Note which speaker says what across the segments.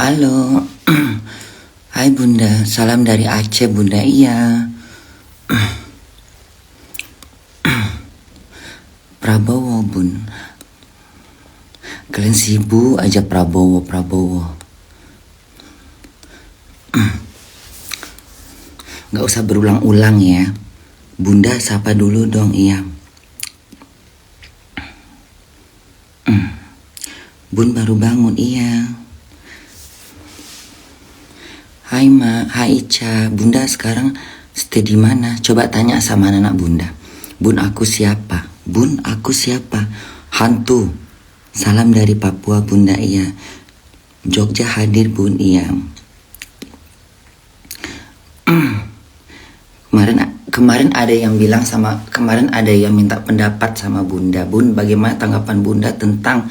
Speaker 1: Halo, hai Bunda, salam dari Aceh Bunda. Iya, Prabowo Bun. Kalian sibuk aja Prabowo, Prabowo. Gak usah berulang-ulang ya. Bunda sapa dulu dong. Iya. Bun baru bangun. Iya. Hai Ma, hai Ica. Bunda sekarang stay di mana? Coba tanya sama anak Bunda. Bun aku siapa? Bun aku siapa? Hantu. Salam dari Papua Bunda. Iya. Jogja hadir Bun. Iya. Kemarin ada yang bilang kemarin ada yang minta pendapat sama Bunda. Bun, bagaimana tanggapan Bunda tentang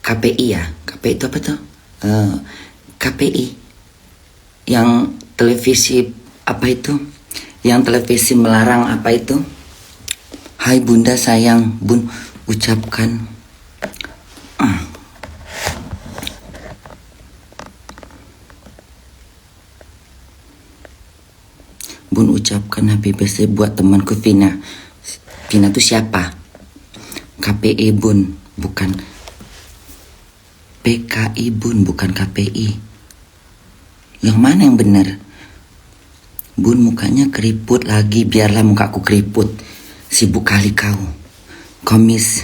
Speaker 1: KPI ya? KPI itu apa tuh? KPI yang televisi apa itu? Yang televisi melarang apa itu? Hai Bunda sayang, Bun ucapkan Bun ucapkan happy birthday buat temanku Vina. Vina tuh siapa? KPI Bun, bukan PKI Bun, bukan KPI. Yang mana yang benar? Bun mukanya keriput lagi, biarlah mukaku keriput. Sibuk kali kau. Komis.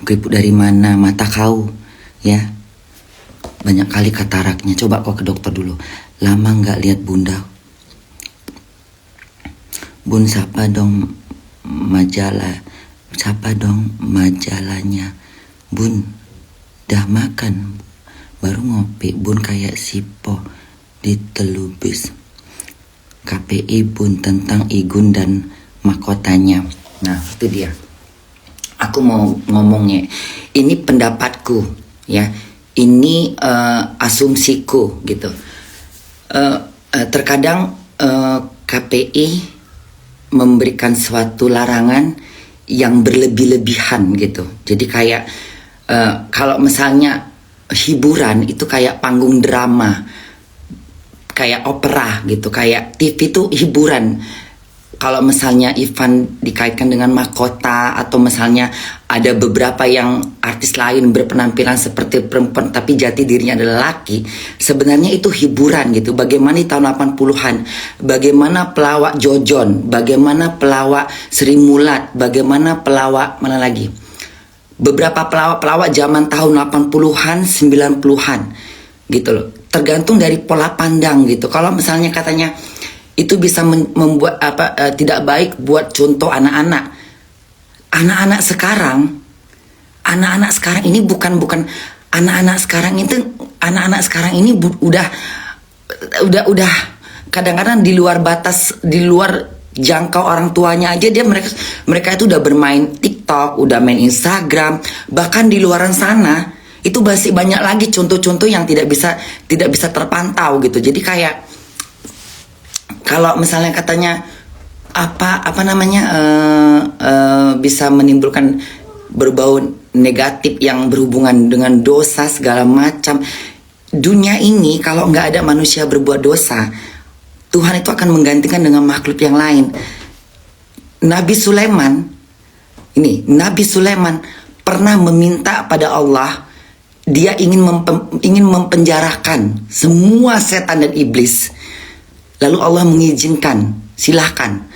Speaker 1: Keriput dari mana? Mata kau. Ya. Banyak kali kataraknya. Coba kau ke dokter dulu. Lama nggak lihat Bunda. Bun sapa dong majalah. Sapa dong majalahnya. Bun dah makan, baru ngopi. Bun kayak sipo di telubis. KPI Bun tentang Igun dan mahkotanya. Nah itu dia. Aku mau ngomongnya. Ini pendapatku ya. Ini asumsiku gitu. Terkadang KPI memberikan suatu larangan yang berlebih-lebihan gitu. Jadi kayak kalau misalnya hiburan itu kayak panggung drama, kayak opera gitu, kayak TV itu hiburan. Kalau misalnya event dikaitkan dengan mahkota atau misalnya ada beberapa yang artis lain berpenampilan seperti perempuan tapi jati dirinya adalah laki, sebenarnya itu hiburan gitu. Bagaimana di tahun 80-an, bagaimana pelawak Jojon, bagaimana pelawak Sri Mulat, bagaimana pelawak mana lagi? Beberapa pelawak-pelawak zaman tahun 80-an, 90-an gitu loh. Tergantung dari pola pandang gitu. Kalau misalnya katanya itu bisa membuat tidak baik buat contoh anak-anak. Anak-anak sekarang ini bukan anak-anak sekarang itu anak-anak sekarang ini udah kadang-kadang di luar batas, di luar jangkau orang tuanya aja mereka itu udah bermain TikTok, udah main Instagram, bahkan di luaran sana itu masih banyak lagi contoh-contoh yang tidak bisa terpantau gitu. Jadi kayak kalau misalnya katanya bisa menimbulkan berbau negatif yang berhubungan dengan dosa segala macam. Dunia ini kalau nggak ada manusia berbuat dosa, Tuhan itu akan menggantikan dengan makhluk yang lain. Nabi Sulaiman pernah meminta pada Allah, dia ingin mempenjarakan semua setan dan iblis. Lalu Allah mengizinkan, silahkan.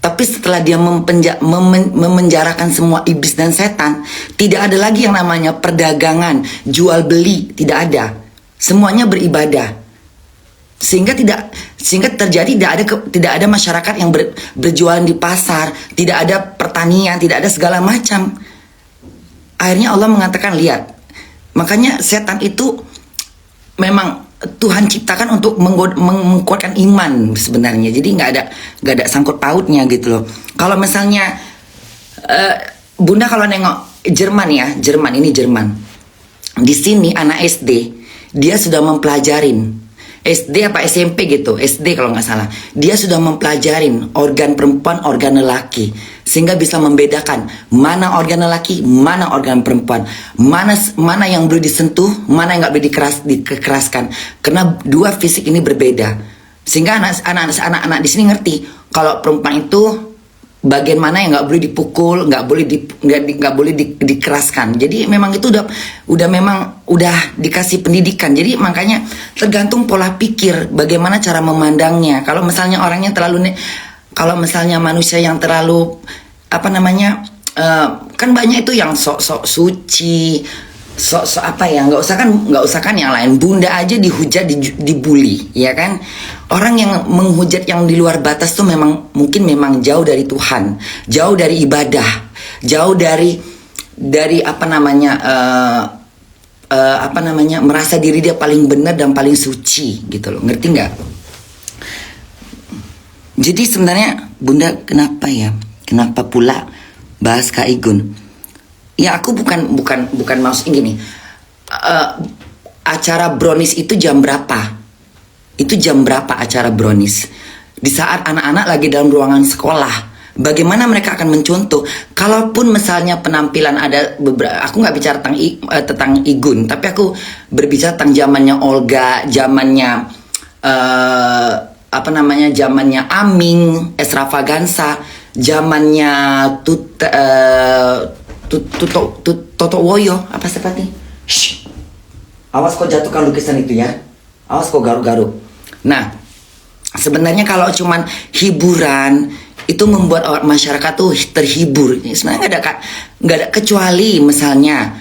Speaker 1: Tapi setelah dia memenjarakan semua iblis dan setan, tidak ada lagi yang namanya perdagangan, jual beli, tidak ada. Semuanya beribadah. Sehingga terjadi tidak ada masyarakat yang berjualan di pasar, tidak ada pertanian, tidak ada segala macam. Akhirnya Allah mengatakan, lihat, makanya setan itu memang Tuhan ciptakan untuk menguatkan iman sebenarnya. Jadi nggak ada sangkut pautnya gitu loh. Kalau misalnya Bunda kalau nengok Jerman ya, Jerman. Di sini anak SD dia sudah mempelajarin SD apa SMP gitu, SD kalau nggak salah. Dia sudah mempelajarin organ perempuan, organ lelaki, sehingga bisa membedakan mana organ lelaki, mana organ perempuan, mana yang boleh disentuh, mana yang nggak boleh dikeraskan. Karena dua fisik ini berbeda, sehingga anak-anak di sini ngerti kalau perempuan itu bagian mana yang nggak boleh dipukul, nggak boleh dikeraskan. Jadi memang itu udah dikasih pendidikan. Jadi makanya tergantung pola pikir, bagaimana cara memandangnya. Kalau misalnya orangnya kalau misalnya manusia yang terlalu kan banyak itu yang sok-sok suci, sok apa ya, nggak usah kan yang lain. Bunda aja dihujat, dibully, ya kan. Orang yang menghujat yang di luar batas tuh mungkin jauh dari Tuhan, jauh dari ibadah, jauh dari merasa diri dia paling benar dan paling suci gitu loh, ngerti nggak? Jadi sebenarnya Bunda kenapa pula bahas Kak Igun? Ya aku bukan maksud gini. Acara brownies itu jam berapa? Itu jam berapa acara brownies? Di saat anak-anak lagi dalam ruangan sekolah. Bagaimana mereka akan mencontoh? Kalaupun misalnya penampilan ada beberapa, aku nggak bicara tentang Igun, tapi aku berbicara tentang zamannya Olga, zamannya zamannya Aming, Extravaganza, zamannya Toto Woyo, apa seperti? Awas kau jatuhkan lukisan itu ya. Awas kau garuk-garuk. Nah, sebenarnya kalau cuman hiburan itu membuat masyarakat tuh terhibur. Sebenarnya nggak ada kecuali misalnya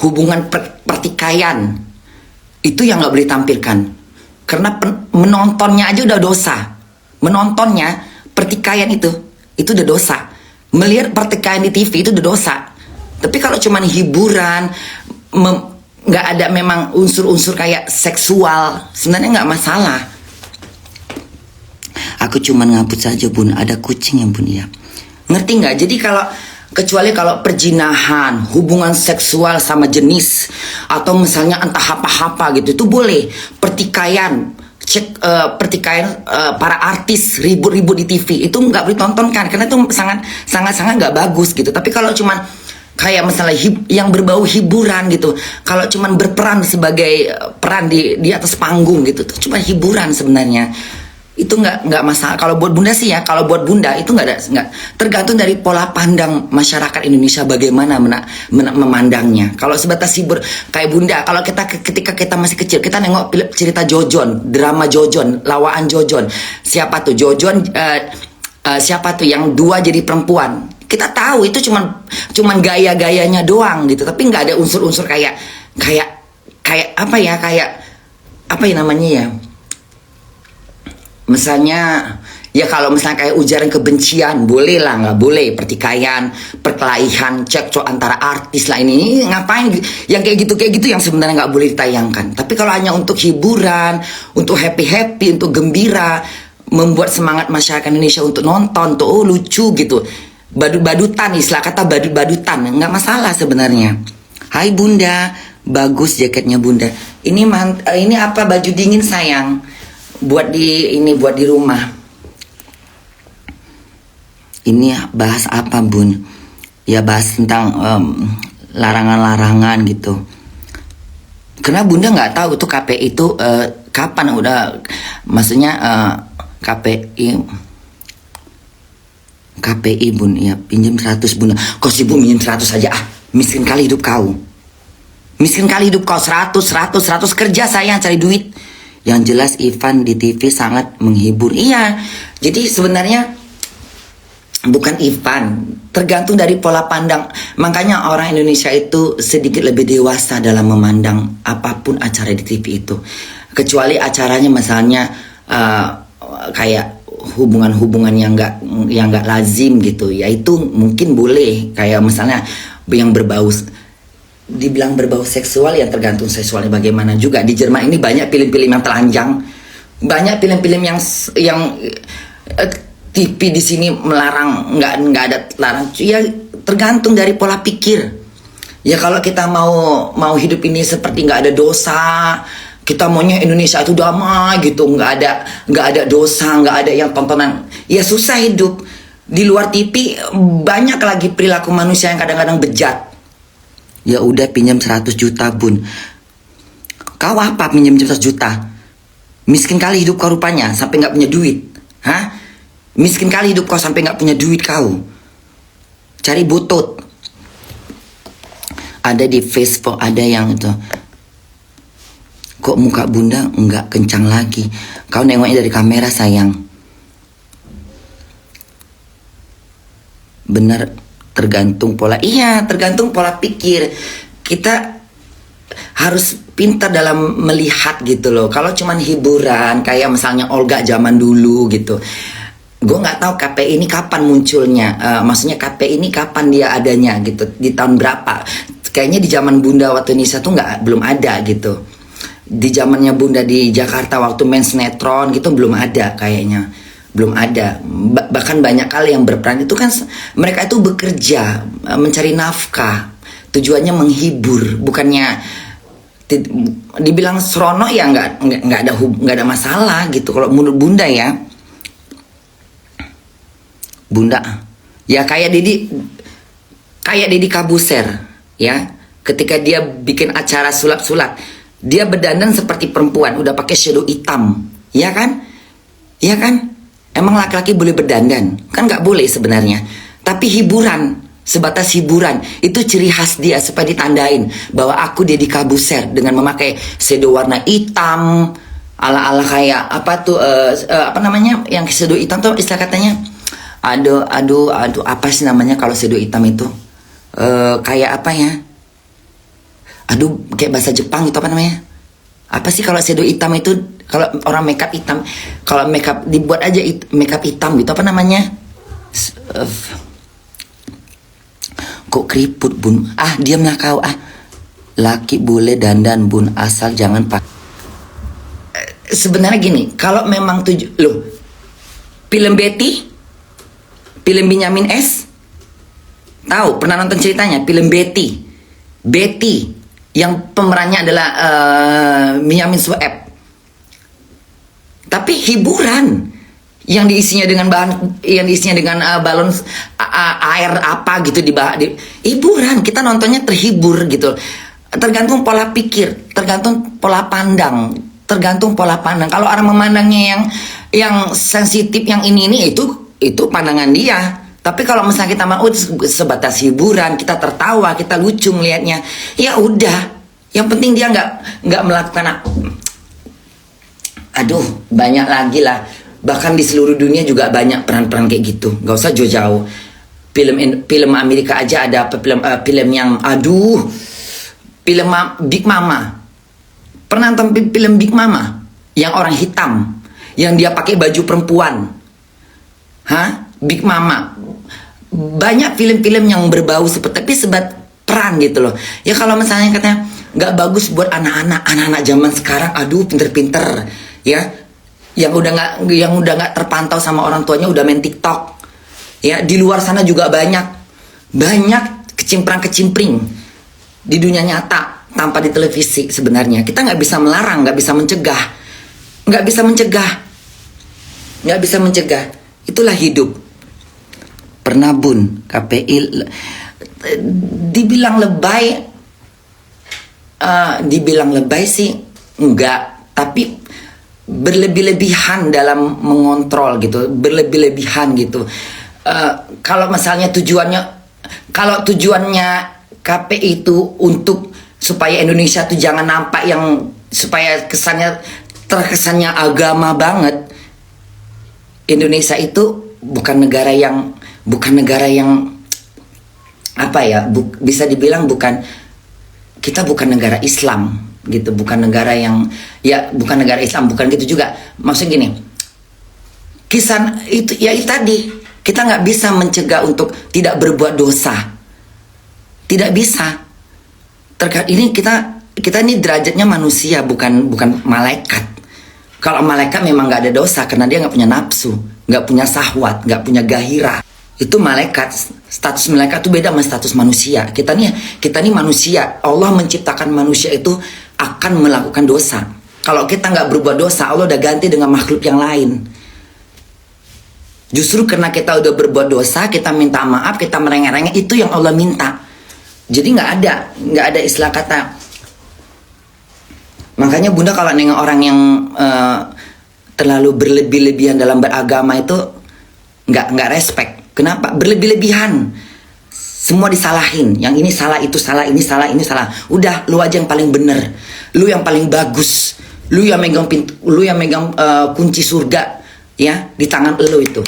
Speaker 1: hubungan pertikaian itu yang nggak boleh tampilkan. Karena menontonnya aja udah dosa. Menontonnya pertikaian itu udah dosa. Melihat pertikaian di TV itu udah dosa. Tapi kalau cuman hiburan, nggak ada memang unsur-unsur kayak seksual, sebenarnya nggak masalah. Aku cuman ngaput saja Bun, ada kucing ya Bun ya. Ngerti nggak? Jadi kecuali kalau perjinahan, hubungan seksual sama jenis, atau misalnya entah apa-apa gitu, itu boleh. Pertikaian, para artis ribut-ribut di TV itu nggak boleh tontonkan, karena itu sangat nggak bagus gitu. Tapi kalau cuman kayak misalnya yang berbau hiburan gitu, kalau cuman berperan sebagai peran di atas panggung gitu, itu cuma hiburan sebenarnya. Itu nggak masalah. Kalau buat Bunda sih ya, kalau buat Bunda itu nggak tergantung dari pola pandang masyarakat Indonesia bagaimana memandangnya. Kalau sebatas hibur kayak Bunda, kalau ketika kita masih kecil kita nengok cerita Jojon, drama Jojon, lawaan Jojon. Siapa tuh Jojon? Siapa tuh yang dua jadi perempuan? Kita tahu itu cuman gaya-gayanya doang gitu, tapi nggak ada unsur-unsur kayak apa ya namanya ya. Misalnya ya kalau misalnya kayak ujaran kebencian boleh lah, nggak boleh pertikaian, perkelahian, cekcok antara artis lah, ini ngapain yang kayak gitu yang sebenarnya nggak boleh ditayangkan. Tapi kalau hanya untuk hiburan, untuk happy, untuk gembira, membuat semangat masyarakat Indonesia untuk nonton tuh lucu gitu, badut-badutan, istilah kata badut-badutan, nggak masalah sebenarnya. Hai Bunda, bagus jaketnya Bunda. Ini apa, baju dingin sayang? Buat di rumah. Ini bahas apa Bun? Ya bahas tentang larangan-larangan gitu. Karena Bunda nggak tahu tuh KPI itu kapan udah, maksudnya KPI Bun ya, pinjam 100 Bunda. Kau sih Bun pinjam 100 aja miskin kali hidup kau. Miskin kali hidup kau, 100 kerja sayang cari duit. Yang jelas Ivan di TV sangat menghibur. Iya, jadi sebenarnya bukan Ivan, tergantung dari pola pandang. Makanya orang Indonesia itu sedikit lebih dewasa dalam memandang apapun acara di TV itu. Kecuali acaranya misalnya kayak hubungan-hubungan yang nggak lazim gitu, ya itu mungkin boleh. Kayak misalnya yang dibilang berbau seksual, ya tergantung seksualnya bagaimana juga. Di Jerman ini banyak film-film yang telanjang, banyak film-film yang TV di sini melarang, nggak ada larang. Ya tergantung dari pola pikir. Ya kalau kita mau hidup ini seperti nggak ada dosa, Kita maunya Indonesia itu damai gitu, nggak ada dosa, nggak ada yang tontonan. Ya susah hidup. Di luar TV banyak lagi perilaku manusia yang kadang-kadang bejat. Ya udah pinjam 100 juta bun. Kau apa pinjam 100 juta? Miskin kali hidup kau rupanya sampai nggak punya duit. Hah? Miskin kali hidup kau sampai nggak punya duit kau. Cari butut. Ada di Facebook ada yang itu. Kok muka bunda nggak kencang lagi? Kau nengoknya dari kamera sayang. Benar, tergantung pola. Iya, tergantung pola pikir. Kita harus pintar dalam melihat gitu loh. Kalau cuman hiburan kayak misalnya Olga zaman dulu gitu. Gue nggak tahu KPI ini kapan munculnya. Maksudnya KPI ini kapan dia adanya gitu. Di tahun berapa? Kayaknya di zaman Bunda waktu Nisa tuh belum ada gitu. Di zamannya Bunda di Jakarta waktu main sinetron gitu belum ada kayaknya. Belum ada. Bahkan banyak kali yang berperan itu kan mereka itu bekerja mencari nafkah. Tujuannya menghibur, bukannya dibilang seronok ya nggak ada masalah gitu kalau menurut Bunda ya. Bunda ya kayak Deddy Kabuser ya, ketika dia bikin acara sulap-sulap dia berdandan seperti perempuan, udah pakai shadow hitam, ya kan? Ya kan? Emang laki-laki boleh berdandan? Kan nggak boleh sebenarnya. Tapi hiburan, sebatas hiburan, itu ciri khas dia supaya ditandain bahwa aku Deddy Kabuser dengan memakai shadow warna hitam, ala-ala kayak apa tuh apa namanya yang shadow hitam tuh istilah katanya. Aduh, apa sih namanya kalau shadow hitam itu? Kayak apa ya? Aduh, kayak bahasa Jepang itu apa namanya? Apa sih kalau shadow hitam itu? Kalau orang makeup hitam, kalau makeup dibuat aja makeup hitam gitu, apa namanya? Kok keriput bun? Diamlah kau Laki boleh dandan bun, asal jangan pak. Sebenarnya gini, kalau memang film Betty, film Benyamin S, tahu pernah nonton ceritanya film Betty yang pemerannya adalah Benyamin Sueb. Tapi hiburan yang diisinya dengan balon air apa gitu hiburan, kita nontonnya terhibur gitu. Tergantung pola pikir, tergantung pola pandang. Kalau orang memandangnya yang sensitif, yang ini itu pandangan dia. Tapi kalau misalnya kita mau sebatas hiburan, kita tertawa, kita lucu melihatnya, ya udah. Yang penting dia nggak melakukan. Aduh, banyak lagi lah. Bahkan di seluruh dunia juga banyak peran-peran kayak gitu. Nggak usah jauh-jauh. Film Amerika aja ada film yang film Big Mama. Pernah nonton film Big Mama? Yang orang hitam, yang dia pakai baju perempuan. Big Mama. Banyak film-film yang berbau tapi sebat peran gitu loh. Ya kalau misalnya katanya nggak bagus buat anak-anak zaman sekarang, pinter-pinter ya, yang udah nggak terpantau sama orang tuanya, udah main TikTok ya. Di luar sana juga banyak kecimpring di dunia nyata tanpa di televisi. Sebenarnya kita nggak bisa melarang, nggak bisa mencegah. Itulah hidup. Pernah bun KPI dibilang lebay sih enggak, tapi berlebih-lebihan dalam mengontrol gitu, berlebih-lebihan gitu. Kalau misalnya tujuannya KPI itu untuk supaya Indonesia tuh jangan nampak supaya terkesannya agama banget. Indonesia itu bukan negara yang apa ya, bisa dibilang kita bukan negara Islam gitu, bukan negara Islam, bukan gitu juga. Maksudnya gini, kisah itu ya itu tadi, kita nggak bisa mencegah untuk tidak berbuat dosa, tidak bisa. Terkait ini kita ini derajatnya manusia, bukan malaikat. Kalau malaikat memang nggak ada dosa karena dia nggak punya nafsu, nggak punya syahwat, nggak punya gairah. Itu malaikat. Status malaikat itu beda sama status manusia. Kita nih manusia. Allah menciptakan manusia itu akan melakukan dosa. Kalau kita nggak berbuat dosa, Allah udah ganti dengan makhluk yang lain. Justru karena kita udah berbuat dosa, kita minta maaf, kita merengek-rengek, itu yang Allah minta. Jadi nggak ada istilah kata. Makanya Bunda kalau nengok orang yang terlalu berlebih-lebihan dalam beragama itu nggak respect. Kenapa? Berlebih-lebihan. Semua disalahin. Yang ini salah, itu salah, ini salah, ini salah. Udah, lu aja yang paling bener. Lu yang paling bagus. Lu yang megang pintu, lu yang megang kunci surga, ya, di tangan lu itu.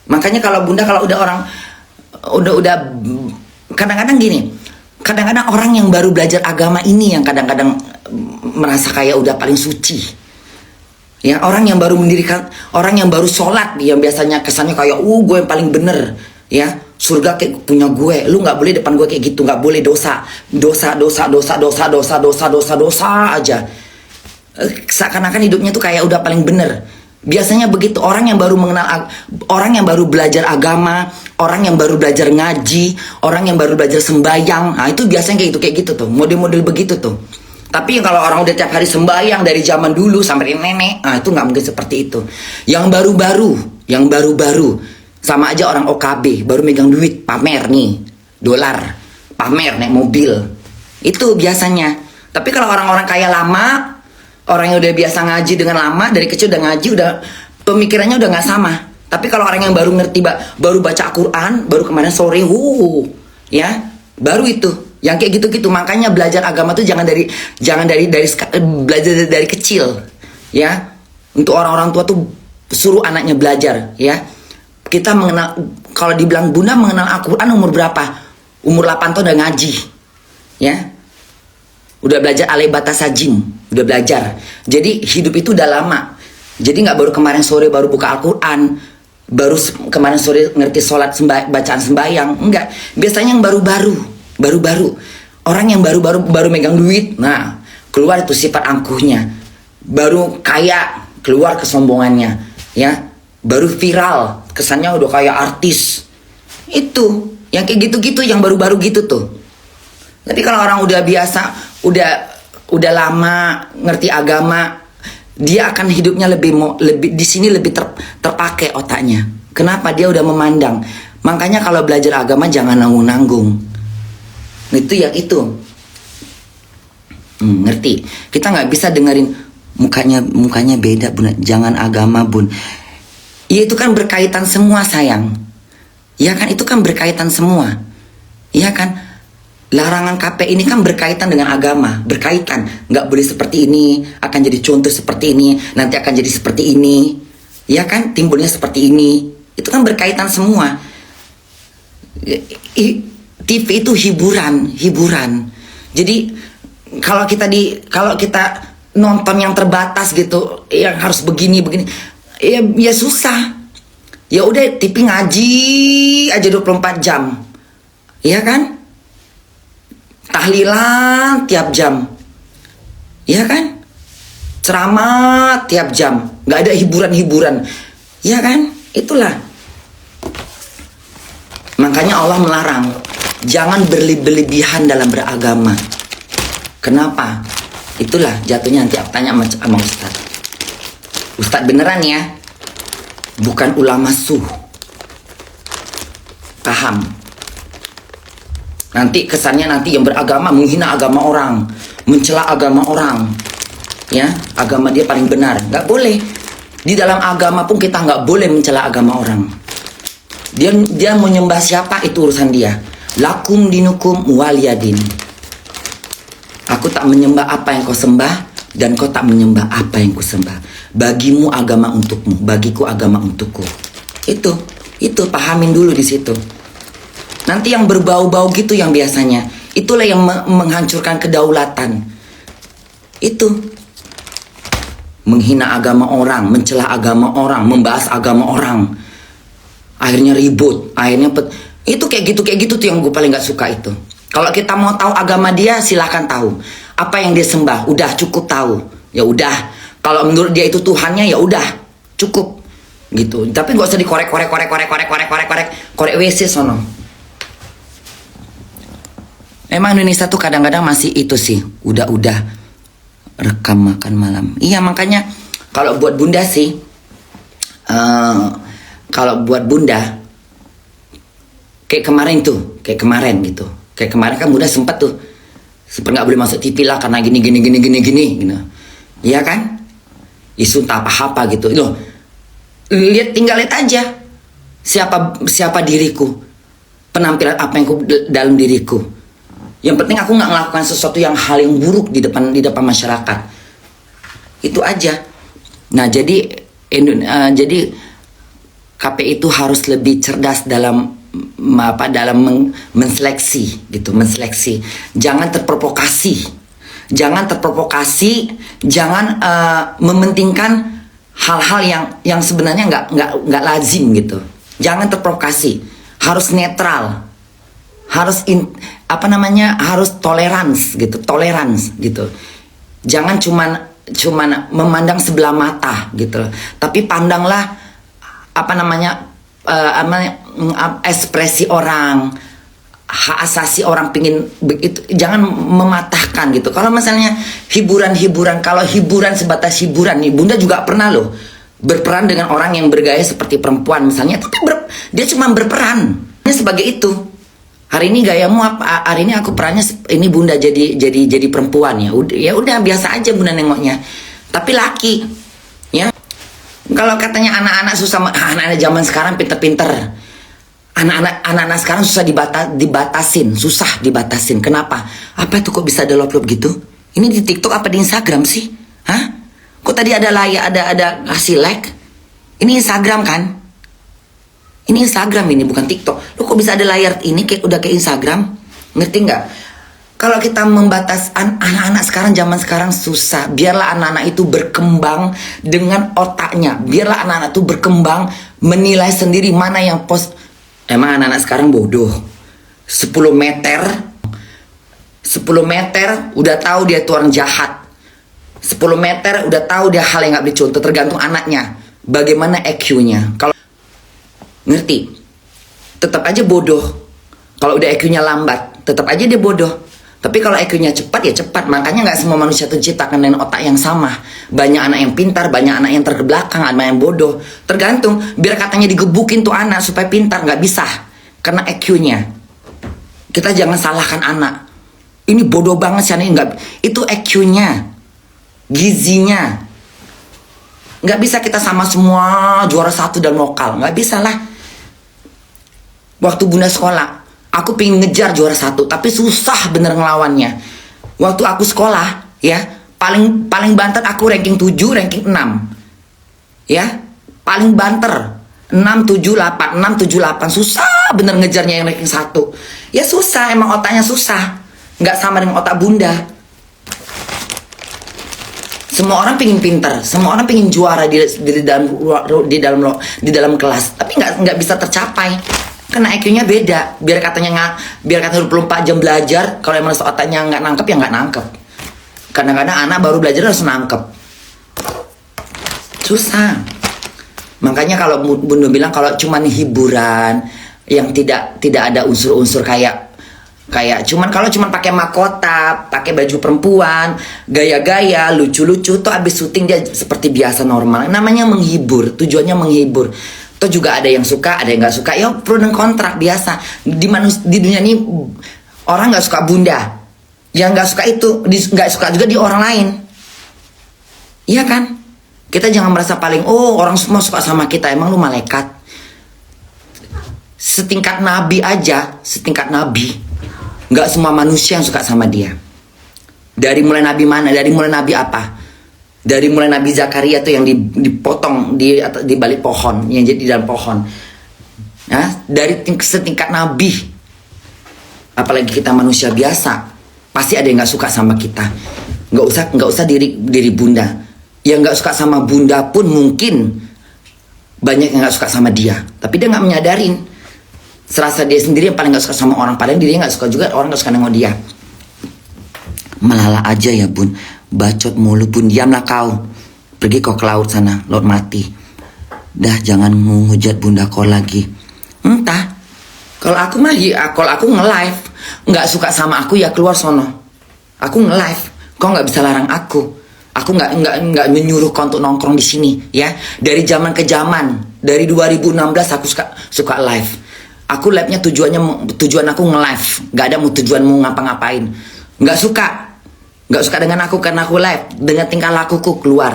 Speaker 1: Makanya kalau Bunda kalau udah orang udah kadang-kadang gini. Kadang-kadang orang yang baru belajar agama ini yang kadang-kadang merasa kayak udah paling suci. Ya, orang yang baru mendirikan, orang yang baru sholat, yang biasanya kesannya kayak, gue yang paling bener, ya, surga kayak punya gue, lu nggak boleh depan gue kayak gitu, nggak boleh dosa aja. Seakan-akan hidupnya tuh kayak udah paling bener. Biasanya begitu orang yang baru mengenal, orang yang baru belajar agama, orang yang baru belajar ngaji, orang yang baru belajar sembahyang, nah itu biasanya kayak gitu tuh, model-model begitu tuh. Tapi kalau orang udah tiap hari sembahyang dari zaman dulu sampai nenek, nah itu nggak mungkin seperti itu. Yang baru-baru, sama aja orang OKB, baru megang duit, pamer nih, dolar, pamer naik mobil, itu biasanya. Tapi kalau orang-orang kaya lama, orang yang udah biasa ngaji dengan lama, dari kecil udah ngaji, udah pemikirannya udah nggak sama. Tapi kalau orang yang baru ngerti, baru baca Al-Quran, baru kemarin sore, ya, baru itu. Yang kayak gitu-gitu. Makanya belajar agama tuh jangan dari belajar dari kecil, ya. Untuk orang-orang tua tuh suruh anaknya belajar, ya. Kita mengenal, kalau dibilang Bunda mengenal Al-Quran umur berapa? Umur 8 tahun udah ngaji, ya. Udah belajar alai batas sajim, udah belajar. Jadi hidup itu udah lama. Jadi nggak baru kemarin sore baru buka Al-Quran, baru kemarin sore ngerti sholat bacaan sembahyang, enggak. Biasanya yang baru-baru. Orang yang baru megang duit, nah keluar itu sifat angkuhnya. Baru kaya, keluar kesombongannya, ya. Baru viral, kesannya udah kayak artis. Itu yang kayak gitu-gitu, yang baru-baru gitu tuh. Tapi kalau orang udah biasa, udah lama ngerti agama, dia akan hidupnya lebih di sini lebih terpakai otaknya. Kenapa? Dia udah memandang. Makanya kalau belajar agama jangan nanggung-nanggung. Itu yang itu. Ngerti? Kita nggak bisa dengerin mukanya beda, Bun. Jangan agama, Bun. Ya itu kan berkaitan semua, sayang. Ya kan, itu kan berkaitan semua. Ya kan? Larangan KP ini kan berkaitan dengan agama, berkaitan. Nggak boleh seperti ini, akan jadi contoh seperti ini, nanti akan jadi seperti ini. Ya kan, timbulnya seperti ini. Itu kan berkaitan semua. TV itu hiburan. Jadi kalau kita nonton yang terbatas gitu, yang harus begini, ya susah. Ya udah, TV ngaji aja 24 jam. Ya kan? Tahlilan tiap jam, ya kan? Ceramah tiap jam, nggak ada hiburan, ya kan? Itulah. Makanya Allah melarang, jangan berlebihan dalam beragama. Kenapa? Itulah jatuhnya nanti aku tanya sama Ustadz. Ustadz beneran ya, bukan ulama paham? Nanti kesannya yang beragama menghina agama orang, mencela agama orang, ya, agama dia paling benar. Nggak boleh. Di dalam agama pun kita nggak boleh mencela agama orang. Dia mau nyembah siapa itu urusan dia. Lakum dinukum waliyadin. Aku tak menyembah apa yang kau sembah, dan kau tak menyembah apa yang ku sembah. Bagimu agama untukmu, bagiku agama untukku. Itu pahamin dulu di situ. Nanti yang berbau-bau gitu yang biasanya, itulah yang menghancurkan kedaulatan. Itu menghina agama orang, mencela agama orang, membahas agama orang. Akhirnya ribut, itu kayak gitu tuh yang gue paling gak suka itu. Kalau kita mau tahu agama dia, silahkan tahu. Apa yang dia sembah, udah cukup tahu. Ya udah. Kalau menurut dia itu Tuhannya, ya udah cukup gitu. Tapi gak usah dikorek WC sono. Emang Indonesia tuh kadang-kadang masih itu sih, udah rekam makan malam. Iya, makanya kalau buat bunda sih, kalau buat bunda kayak kemarin gitu. Kayak kemarin kan bunda sempat tuh nggak boleh masuk TV lah karena gini gitu. Iya kan? Isu entah apa gitu. Loh, tinggal lihat aja siapa diriku, penampilan apa yang dalam diriku. Yang penting aku nggak melakukan sesuatu hal yang buruk di depan masyarakat. Itu aja. Nah, jadi KPI itu harus lebih cerdas dalam menseleksi gitu, Jangan terprovokasi, jangan mementingkan hal-hal yang sebenarnya nggak lazim gitu. Jangan terprovokasi, harus netral, harus harus tolerans gitu. Jangan cuman memandang sebelah mata gitu, tapi pandanglah ekspresi orang, hak asasi orang pingin begitu, jangan mematahkan gitu. Kalau misalnya kalau hiburan sebatas hiburan nih, bunda juga pernah loh berperan dengan orang yang bergaya seperti perempuan misalnya, tapi dia cuma berperan sebagai itu. Hari ini gayamu apa? Hari ini aku perannya ini bunda jadi perempuan ya udah biasa aja bunda nengoknya. Tapi laki ya. Kalau katanya anak-anak susah, anak-anak zaman sekarang pinter-pinter. Anak-anak sekarang susah dibatasin. Kenapa? Apa itu kok bisa ada lop-lop gitu? Ini di TikTok apa di Instagram sih? Hah? Kok tadi ada kasih like? Ini Instagram kan? Ini Instagram ini bukan TikTok. Lo kok bisa ada layar ini udah kayak Instagram? Ngerti nggak? Kalau kita membatas anak-anak zaman sekarang susah. Biarlah anak-anak itu berkembang dengan otaknya. Biarlah anak-anak itu berkembang menilai sendiri mana yang Emang anak-anak sekarang bodoh. 10 meter udah tahu dia itu orang jahat. 10 meter udah tahu dia hal yang nggak boleh contoh. Tergantung anaknya. Bagaimana EQ-nya. Kalau ngerti? Tetap aja bodoh. Kalau udah EQ-nya lambat, tetap aja dia bodoh. Tapi kalau EQ-nya cepat ya cepat. Makanya nggak semua manusia terciptakan dengan otak yang sama. Banyak anak yang pintar, banyak anak yang terbelakang, anak yang bodoh. Tergantung. Biar katanya digebukin tuh anak supaya pintar, nggak bisa. Karena EQ-nya. Kita jangan salahkan anak. Ini bodoh banget sih, nggak. Itu EQ-nya, gizinya. Nggak bisa kita sama semua juara 1 dalam lokal. Nggak bisa lah. Waktu bunda sekolah, aku pengen ngejar juara 1, tapi susah bener ngelawannya. Waktu aku sekolah, ya, paling banter aku ranking 7, ranking 6. Ya, paling banter 678. Susah bener ngejarnya yang ranking 1. Ya susah, emang otaknya susah. Nggak sama dengan otak bunda. Semua orang pengen pinter, semua orang pengen juara di dalam kelas, tapi nggak bisa tercapai. Karena IQ-nya beda. Biar katanya 24 jam belajar, kalau emang otaknya nggak nangkep ya nggak nangkep. Kadang-kadang anak baru belajar harus nangkep. Susah. Makanya kalau bunda bilang kalau cuman hiburan yang tidak ada unsur-unsur kayak kalau cuman pakai mahkota, pakai baju perempuan, gaya-gaya, lucu-lucu, tuh abis syuting dia seperti biasa normal. Namanya menghibur, tujuannya menghibur. Toh juga ada yang suka, ada yang nggak suka. Ya pro dan kontra biasa. Di dunia ini orang nggak suka bunda. Yang nggak suka itu nggak suka juga di orang lain. Iya kan? Kita jangan merasa paling orang semua suka sama kita. Emang lu malaikat? Setingkat nabi aja, setingkat nabi. Nggak semua manusia yang suka sama dia. Dari mulai nabi mana? Dari mulai nabi apa? Dari mulai Nabi Zakaria tuh yang dipotong di balik pohon, yang jadi di dalam pohon. Nah, dari setingkat nabi. Apalagi kita manusia biasa, pasti ada yang nggak suka sama kita. Nggak usah diri bunda. Yang nggak suka sama bunda pun mungkin banyak yang nggak suka sama dia, tapi dia nggak menyadarin. Serasa dia sendiri yang paling gak suka sama orang, padahal dirinya gak suka juga, orang gak suka nengok dia. Melala aja ya bun, bacot mulu bun, diamlah kau. Pergi kau ke laut sana, laut mati. Dah jangan menghujat bunda kau lagi. Entah, kalau aku nge-live, gak suka sama aku ya keluar sono. Aku nge-live, kau gak bisa larang aku. Aku nggak menyuruh kau untuk nongkrong di sini, ya. Dari zaman ke zaman, dari 2016 aku suka live. Aku live-nya tujuan aku nge-live, nggak ada tujuan mau ngapa-ngapain. Nggak suka dengan aku karena aku live, dengan tingkah lakuku keluar.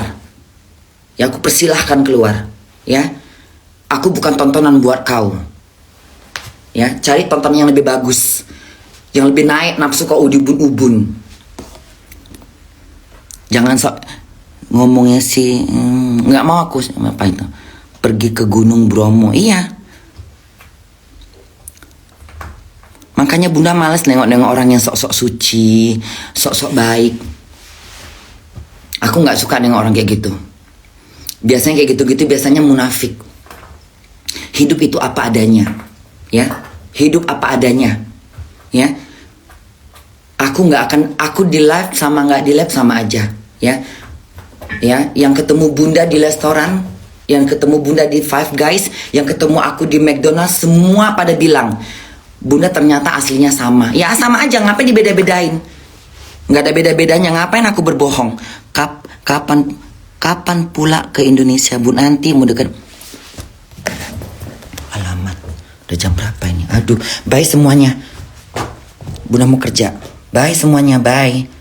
Speaker 1: Ya aku persilahkan keluar, ya. Aku bukan tontonan buat kau. Ya, cari tontonan yang lebih bagus, yang lebih naik nafsu kau ubun-ubun. Jangan sok ngomongnya sih, nggak mau aku apa itu, pergi ke Gunung Bromo. Iya, makanya bunda males nengok-nengok orang yang sok-sok suci, sok-sok baik. Aku nggak suka nengok orang kayak gitu. Biasanya kayak gitu-gitu biasanya munafik. Hidup itu apa adanya, ya. Hidup apa adanya, ya. Aku di live sama nggak di live sama aja, ya. Ya, yang ketemu bunda di restoran, yang ketemu bunda di Five Guys, yang ketemu aku di McDonald's, semua pada bilang bunda ternyata aslinya sama. Ya sama aja, ngapain dibeda-bedain? Nggak ada beda-bedanya, ngapain aku berbohong? Kapan pula ke Indonesia bun? Nanti mau dekat. Alamat, udah jam berapa ini? Aduh, bye semuanya. Bunda mau kerja. Bye semuanya, bye.